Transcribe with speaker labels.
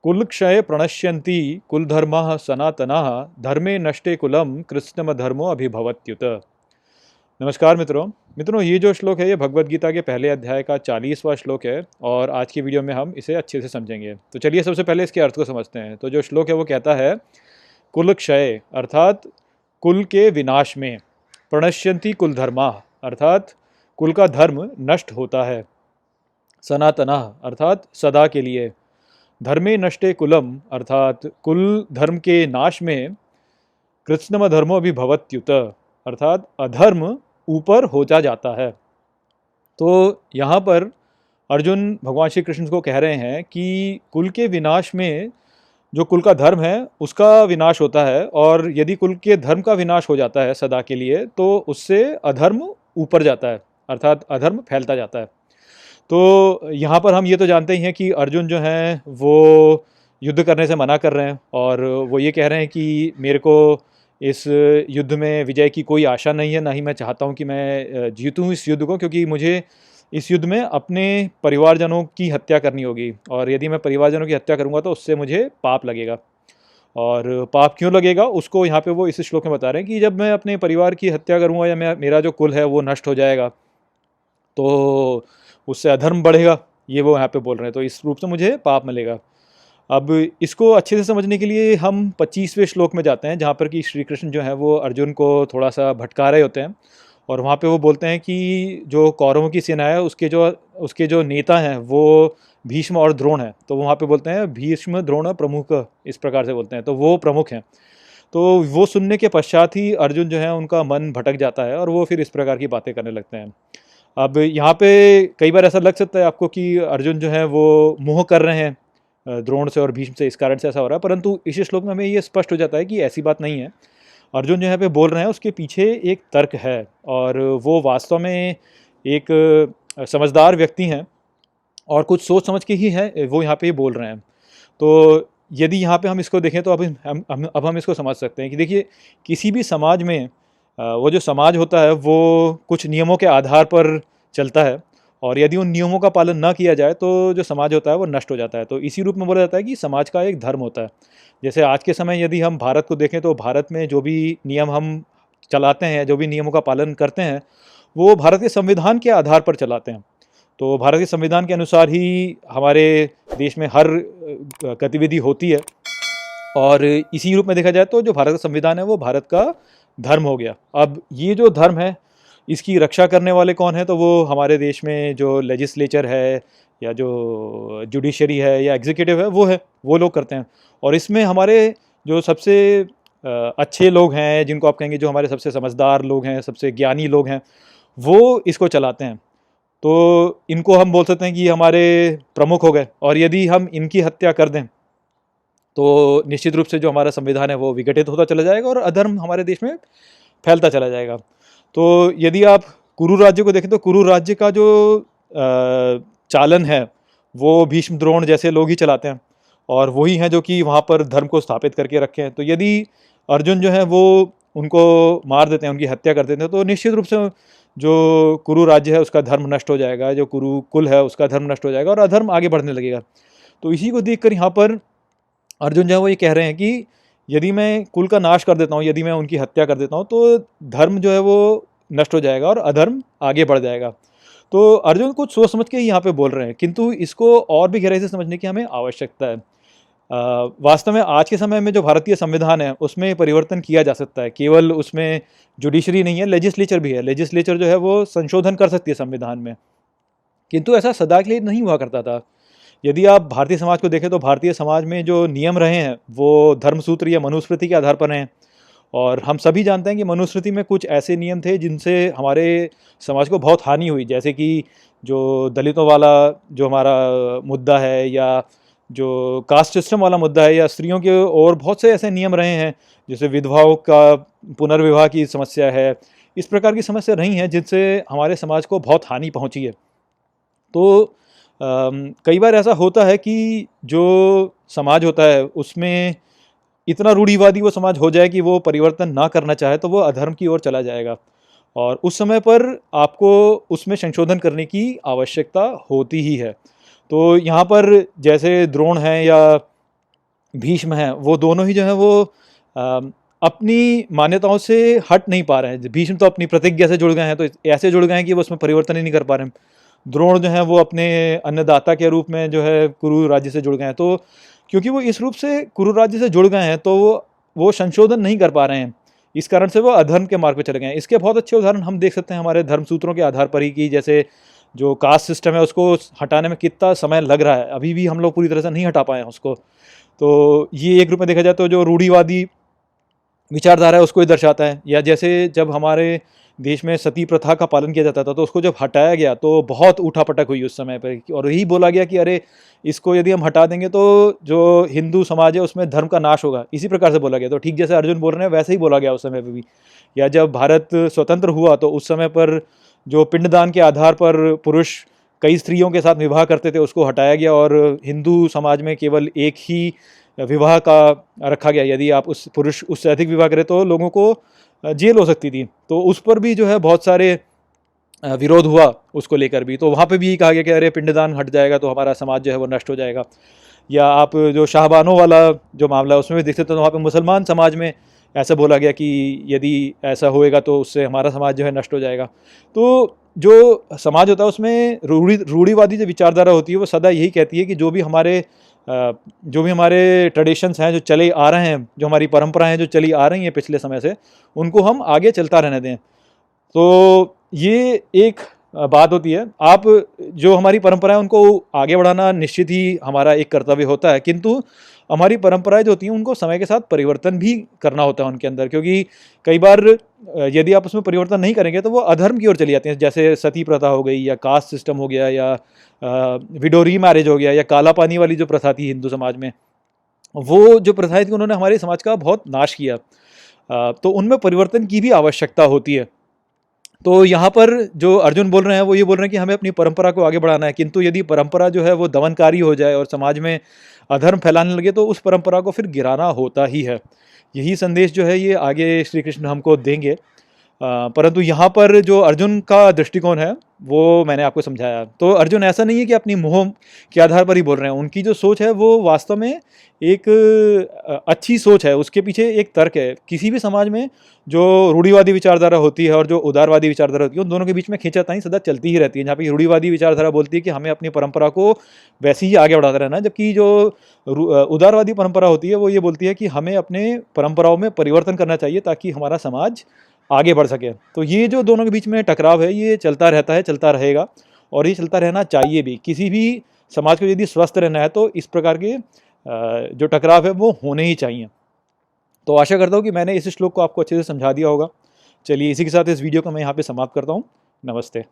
Speaker 1: कुलक्षये प्रणश्यन्ति कुलधर्मः सनातनः धर्मे नष्टे कुलम कृत्स्नम धर्मो अभिभवत्युत। नमस्कार मित्रों। ये जो श्लोक है ये भगवद गीता के पहले अध्याय का 40वां श्लोक है और आज की वीडियो में हम इसे अच्छे से समझेंगे। तो चलिए सबसे पहले इसके अर्थ को समझते हैं। तो जो श्लोक है वो कहता है कुलक्षय अर्थात कुल के विनाश में, प्रणश्यन्ति कुल धर्मा अर्थात कुल का धर्म नष्ट होता है, सनातनः अर्थात सदा के लिए, धर्मे नष्टे कुलम अर्थात कुल धर्म के नाश में, कृत्स्नम धर्मो अभिभवत्युत अर्थात अधर्म ऊपर होता जाता है। तो यहाँ पर अर्जुन भगवान श्री कृष्ण को कह रहे हैं कि कुल के विनाश में जो कुल का धर्म है उसका विनाश होता है, और यदि कुल के धर्म का विनाश हो जाता है सदा के लिए तो उससे अधर्म ऊपर जाता है अर्थात अधर्म फैलता जाता है। तो यहाँ पर हम ये तो जानते ही हैं कि अर्जुन जो हैं वो युद्ध करने से मना कर रहे हैं और वो ये कह रहे हैं कि मेरे को इस युद्ध में विजय की कोई आशा नहीं है, ना ही मैं चाहता हूँ कि मैं जीतूँ इस युद्ध को, क्योंकि मुझे इस युद्ध में अपने परिवारजनों की हत्या करनी होगी और यदि मैं परिवारजनों की हत्या करूँगा तो उससे मुझे पाप लगेगा। और पाप क्यों लगेगा उसको यहाँ पे वो इस श्लोक में बता रहे हैं कि जब मैं अपने परिवार की हत्या करूँगा या मेरा जो कुल है वो नष्ट हो जाएगा तो उससे अधर्म बढ़ेगा, ये वो यहाँ पे बोल रहे हैं। तो इस रूप से मुझे पाप मिलेगा। अब इसको अच्छे से समझने के लिए हम 25वें श्लोक में जाते हैं, जहाँ पर कि श्री कृष्ण जो है वो अर्जुन को थोड़ा सा भटका रहे होते हैं और वहाँ पे वो बोलते हैं कि जो कौरवों की सेना है उसके जो नेता हैं वो भीष्म और द्रोण हैं। तो वहाँ पे बोलते हैं भीष्म द्रोण प्रमुख, इस प्रकार से बोलते हैं, तो वो प्रमुख हैं। तो वो सुनने के पश्चात ही अर्जुन जो है उनका मन भटक जाता है और वो फिर इस प्रकार की बातें करने लगते हैं। अब यहाँ पे कई बार ऐसा लग सकता है आपको कि अर्जुन जो है वो मोह कर रहे हैं द्रोण से और भीष्म से, इस कारण से ऐसा हो रहा है, परंतु इस श्लोक में हमें ये स्पष्ट हो जाता है कि ऐसी बात नहीं है। अर्जुन जो यहाँ पे बोल रहे हैं उसके पीछे एक तर्क है और वो वास्तव में एक समझदार व्यक्ति हैं और कुछ सोच समझ के ही है वो यहाँ पे ये बोल रहे हैं। तो यदि यहाँ पे हम इसको देखें तो अब हम इसको समझ सकते हैं कि देखिए किसी भी समाज में वो जो समाज होता है वो कुछ नियमों के आधार पर चलता है और यदि उन नियमों का पालन ना किया जाए तो जो समाज होता है वो नष्ट हो जाता है। तो इसी रूप में बोला जाता है कि समाज का एक धर्म होता है। जैसे आज के समय यदि हम भारत को देखें तो भारत में जो भी नियम हम चलाते हैं, जो भी नियमों का पालन करते हैं, वो भारत के संविधान के आधार पर चलाते हैं। तो भारत के संविधान के अनुसार ही हमारे देश में हर गतिविधि होती है और इसी रूप में देखा जाए तो जो भारत का संविधान है वो भारत का धर्म हो गया। अब ये जो धर्म है इसकी रक्षा करने वाले कौन है? तो वो हमारे देश में जो लेजिस्लेचर है या जो जुडिशरी है या एग्जीक्यूटिव है वो लोग करते हैं। और इसमें हमारे जो सबसे अच्छे लोग हैं, जिनको आप कहेंगे जो हमारे सबसे समझदार लोग हैं, सबसे ज्ञानी लोग हैं, वो इसको चलाते हैं। तो इनको हम बोल सकते हैं कि हमारे प्रमुख हो गए और यदि हम इनकी हत्या कर दें तो निश्चित रूप से जो हमारा संविधान है वो विघटित होता चला जाएगा और अधर्म हमारे देश में फैलता चला जाएगा। तो यदि आप कुरु राज्य को देखें तो कुरु राज्य का जो चालन है वो भीष्म द्रोण जैसे लोग ही चलाते हैं और वही हैं जो कि वहाँ पर धर्म को स्थापित करके रखे हैं। तो यदि अर्जुन जो है वो उनको मार देते हैं, उनकी हत्या कर देते हैं, तो निश्चित रूप से जो कुरु राज्य है उसका धर्म नष्ट हो जाएगा, जो कुरु कुल है उसका धर्म नष्ट हो जाएगा और अधर्म आगे बढ़ने लगेगा। तो इसी को देखकर यहाँ पर अर्जुन जो है वो ये कह रहे हैं कि यदि मैं कुल का नाश कर देता हूँ, यदि मैं उनकी हत्या कर देता हूँ तो धर्म जो है वो नष्ट हो जाएगा और अधर्म आगे बढ़ जाएगा। तो अर्जुन कुछ सोच समझ के ही यहाँ पे बोल रहे हैं, किंतु इसको और भी गहराई से समझने की हमें आवश्यकता है। वास्तव में आज के समय में जो भारतीय संविधान है उसमें परिवर्तन किया जा सकता है। केवल उसमें जुडिशरी नहीं है, लेजिस्लेचर भी है। लेजिस्लेचर जो है वो संशोधन कर सकती है संविधान में, किंतु ऐसा सदा के लिए नहीं हुआ करता था। यदि आप भारतीय समाज को देखें तो भारतीय समाज में जो नियम रहे हैं वो धर्मसूत्र या मनुस्मृति के आधार पर हैं और हम सभी जानते हैं कि मनुस्मृति में कुछ ऐसे नियम थे जिनसे हमारे समाज को बहुत हानि हुई, जैसे कि जो दलितों वाला जो हमारा मुद्दा है या जो कास्ट सिस्टम वाला मुद्दा है या स्त्रियों के और बहुत से ऐसे नियम रहे हैं, जैसे विधवाओं का पुनर्विवाह की समस्या है। इस प्रकार की समस्या रही हैं जिनसे हमारे समाज को बहुत हानि पहुंची है। तो कई बार ऐसा होता है कि जो समाज होता है उसमें इतना रूढ़िवादी वो समाज हो जाए कि वो परिवर्तन ना करना चाहे तो वो अधर्म की ओर चला जाएगा और उस समय पर आपको उसमें संशोधन करने की आवश्यकता होती ही है। तो यहाँ पर जैसे द्रोण हैं या भीष्म हैं, वो दोनों ही जो हैं वो अ, अपनी मान्यताओं से हट नहीं पा रहे हैं। भीष्म तो अपनी प्रतिज्ञा से जुड़ गए हैं, तो ऐसे जुड़ गए हैं कि वो उसमें परिवर्तन ही नहीं कर पा रहे हैं। द्रोण जो हैं वो अपने अन्नदाता के रूप में जो है कुरु राज्य से जुड़ गए हैं। तो क्योंकि वो इस रूप से कुरु राज्य से जुड़ गए हैं, तो वो संशोधन नहीं कर पा रहे हैं। इस कारण से वो अधर्म के मार्ग पे चले गए हैं। इसके बहुत अच्छे उदाहरण हम देख सकते हैं हमारे धर्म सूत्रों के आधार पर ही, कि जैसे जो कास्ट सिस्टम है उसको हटाने में कितना समय लग रहा है, अभी भी हम लोग पूरी तरह से नहीं हटा पाए हैं उसको। तो ये एक रूप में देखा जाए तो जो रूढ़िवादी विचारधारा है उसको ही दर्शाता है। या जैसे जब हमारे देश में सती प्रथा का पालन किया जाता था, तो उसको जब हटाया गया तो बहुत उठापटक हुई उस समय पर, और यही बोला गया कि अरे इसको यदि हम हटा देंगे तो जो हिंदू समाज है उसमें धर्म का नाश होगा, इसी प्रकार से बोला गया। तो ठीक जैसे अर्जुन बोल रहे हैं वैसे ही बोला गया उस समय पर भी। या जब भारत स्वतंत्र हुआ तो उस समय पर जो पिंडदान के आधार पर पुरुष कई स्त्रियों के साथ विवाह करते थे उसको हटाया गया, और हिंदू समाज में केवल एक ही विवाह का रखा गया। यदि आप उस पुरुष उससे अधिक विवाह करें तो लोगों को जेल हो सकती थी। तो उस पर भी जो है बहुत सारे विरोध हुआ उसको लेकर भी। तो वहाँ पे भी यही कहा गया कि अरे पिंडदान हट जाएगा तो हमारा समाज जो है वो नष्ट हो जाएगा। या आप जो शाहबानों वाला जो मामला है उसमें भी देखते तो वहाँ पे मुसलमान समाज में ऐसा बोला गया कि यदि ऐसा होएगा तो उससे हमारा समाज जो है नष्ट हो जाएगा। तो जो समाज होता है उसमें रूढ़िवादी जो विचारधारा होती है वो सदा यही कहती है कि जो भी हमारे ट्रेडिशंस हैं जो चले आ रहे हैं, जो हमारी परंपराएं हैं जो चली आ रही हैं पिछले समय से, उनको हम आगे चलता रहने दें। तो ये एक बात होती है। आप जो हमारी परंपरा है उनको आगे बढ़ाना निश्चित ही हमारा एक कर्तव्य होता है, किंतु हमारी परंपराएं जो होती हैं उनको समय के साथ परिवर्तन भी करना होता है उनके अंदर। क्योंकि कई बार यदि आप उसमें परिवर्तन नहीं करेंगे तो वो अधर्म की ओर चली जाती हैं। जैसे सती प्रथा हो गई, या कास्ट सिस्टम हो गया, या विडोरी मैरिज हो गया, या काला पानी वाली जो प्रथा थी हिंदू समाज में, वो जो प्रथाएं थी उन्होंने हमारे समाज का बहुत नाश किया। तो उनमें परिवर्तन की भी आवश्यकता होती है। तो यहाँ पर जो अर्जुन बोल रहे हैं वो ये बोल रहे हैं कि हमें अपनी परंपरा को आगे बढ़ाना है, किंतु यदि परंपरा जो है वो दमनकारी हो जाए और समाज में अधर्म फैलाने लगे तो उस परंपरा को फिर गिराना होता ही है। यही संदेश जो है ये आगे श्री कृष्ण हमको देंगे। परंतु यहाँ पर जो अर्जुन का दृष्टिकोण है वो मैंने आपको समझाया। तो अर्जुन ऐसा नहीं है कि अपनी मोह के आधार पर ही बोल रहे हैं। उनकी जो सोच है वो वास्तव में एक अच्छी सोच है, उसके पीछे एक तर्क है। किसी भी समाज में जो रूढ़िवादी विचारधारा होती है और जो उदारवादी विचारधारा होती है, उन दोनों के बीच में खींचाताई सदा चलती ही रहती है। जहाँ पे रूढ़िवादी विचारधारा बोलती है कि हमें अपनी परंपरा को वैसे ही आगे बढ़ाते रहना है, जबकि जो उदारवादी परंपरा होती है वो ये बोलती है कि हमें अपने परंपराओं में परिवर्तन करना चाहिए ताकि हमारा समाज आगे बढ़ सके। तो ये जो दोनों के बीच में टकराव है ये चलता रहता है, चलता रहेगा, और ये चलता रहना चाहिए भी। किसी भी समाज को यदि स्वस्थ रहना है तो इस प्रकार के जो टकराव है वो होने ही चाहिए। तो आशा करता हूँ कि मैंने इस श्लोक को आपको अच्छे से समझा दिया होगा। चलिए इसी के साथ इस वीडियो को मैं यहाँ पे समाप्त करता हूँ। नमस्ते।